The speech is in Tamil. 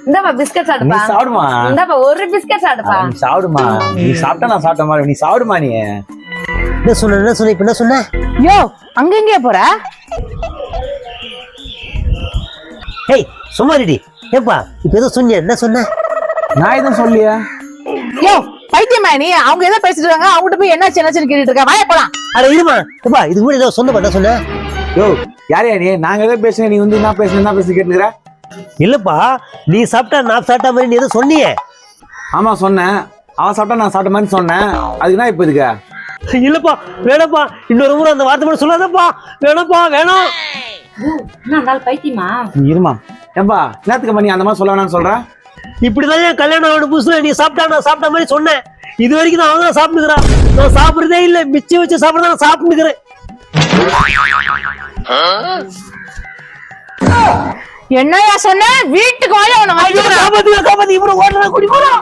இந்தாப்பா பிஸ்கட் நீ சாப்பிடுப்பா. சாப்பிடுமா இந்தாப்பா ஒரு பிஸ்கட் சாப்பிடுப்பா. நீ சாப்பிடுமா நீ சாப்பிட்டா நான் சாப்பிட்ட மாதிரி நீ சாப்பிடுமா நீ என்ன சொன்ன இப்ப என்ன சொன்ன? யோ அங்க எங்கேயா போற? ஏய் சும்மா ரெடி. ஏப்பா இப்ப ஏதோ சொன்னியா, என்ன சொன்ன? நான் எதுவும் சொல்லியா? யோ பைத்தியமா நீ? அவங்க ஏதோ பேசிட்டு இருக்காங்க, அவங்ககிட்ட போய் என்ன சின்ன கேட்டுட்டு இருக்க. வாய போலாம். அட இருமா. ஏப்பா இது கூட ஏதோ என்ன சொன்ன? யோ யாரையா நீ? நாங்க ஏதோ பேசுறேன், நீ வந்து என்ன பேசு கேட்டுக்கிற? இல்லப்பா நீ சாப்பிட்டா நான் சாப்பிட்ட மாதிரி நீ ஏதோ சொன்னியே. ஆமா சொன்னேன். அவன் சாப்பிட்டா நான் சாப்பிட்ட மாதிரி சொன்னேன். அதுக்குன்னா இப்ப இதுக்கா? இல்லப்பா வேணாப்பா, இன்னொரு முறை அந்த வார்த்தை மட்டும் சொல்லாதப்பா. வேணாப்பா வேணாம். என்ன பைத்தியமா? நீ இருமா. ஏப்பா என்னத்துக்கு பண்ணி அந்த மாதிரி சொல்ல வேணாம்னு சொல்ற? இப்படிதான் என் கல்யாணம் ஆன புதுசுல நீ சாப்பிட்டா நான் சாப்பிட்ட மாதிரி சொன்னேன். இது வரைக்கும் நான் அவங்க சாப்பிட்டுக்கிறேன். நான் சாப்பிடுறதே இல்ல, மிச்சம் வச்சு சாப்பிட நான் சாப்பிட்டுக்கிறேன். என்னையா சொன்ன? வீட்டுக்கு வாய உன்னை காப்பாத்தி இவரை ஓட்டலாம் கூட்டி போறா.